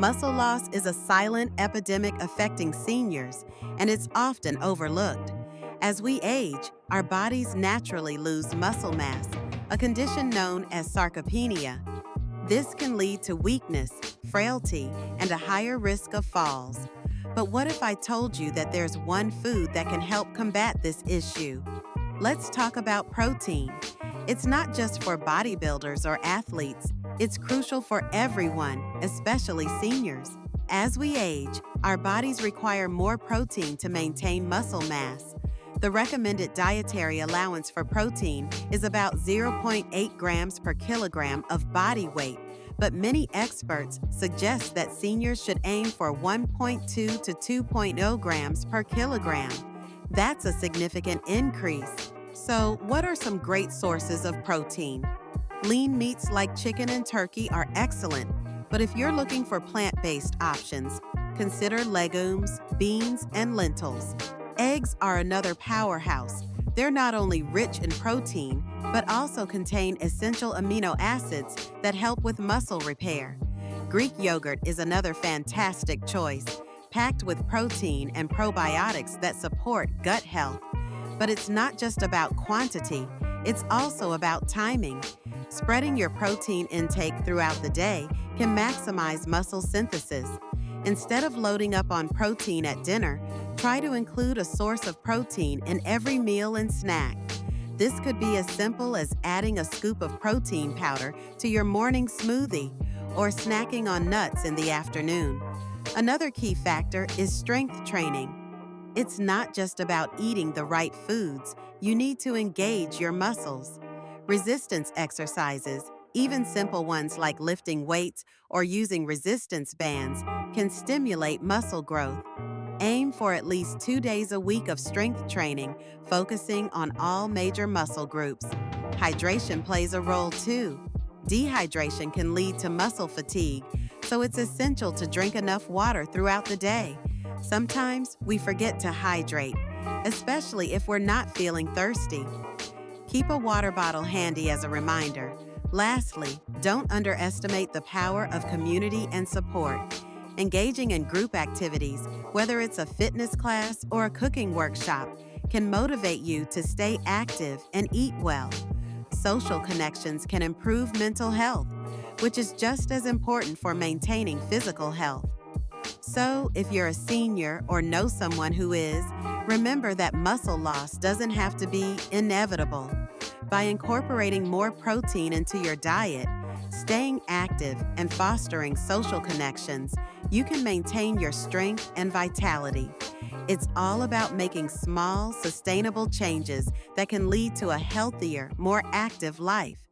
Muscle loss is a silent epidemic affecting seniors, and it's often overlooked. As we age, our bodies naturally lose muscle mass, a condition known as sarcopenia. This can lead to weakness, frailty, and a higher risk of falls. But what if I told you that there's one food that can help combat this issue? Let's talk about protein. It's not just for bodybuilders or athletes, it's crucial for everyone, especially seniors. As we age, our bodies require more protein to maintain muscle mass. The recommended dietary allowance for protein is about 0.8 grams per kilogram of body weight, but many experts suggest that seniors should aim for 1.2 to 2.0 grams per kilogram. That's a significant increase. So, what are some great sources of protein? Lean meats like chicken and turkey are excellent, but if you're looking for plant-based options, consider legumes, beans, and lentils. Eggs are another powerhouse. They're not only rich in protein, but also contain essential amino acids that help with muscle repair. Greek yogurt is another fantastic choice, packed with protein and probiotics that support gut health. But it's not just about quantity, it's also about timing. Spreading your protein intake throughout the day can maximize muscle synthesis. Instead of loading up on protein at dinner, try to include a source of protein in every meal and snack. This could be as simple as adding a scoop of protein powder to your morning smoothie or snacking on nuts in the afternoon. Another key factor is strength training. It's not just about eating the right foods, you need to engage your muscles. Resistance exercises, even simple ones like lifting weights or using resistance bands, can stimulate muscle growth. Aim for at least 2 days a week of strength training, focusing on all major muscle groups. Hydration plays a role too. Dehydration can lead to muscle fatigue, so it's essential to drink enough water throughout the day. Sometimes we forget to hydrate, especially if we're not feeling thirsty. Keep a water bottle handy as a reminder. Lastly, don't underestimate the power of community and support. Engaging in group activities, whether it's a fitness class or a cooking workshop, can motivate you to stay active and eat well. Social connections can improve mental health, which is just as important for maintaining physical health. So, if you're a senior or know someone who is, remember that muscle loss doesn't have to be inevitable. By incorporating more protein into your diet, staying active, and fostering social connections, you can maintain your strength and vitality. It's all about making small, sustainable changes that can lead to a healthier, more active life.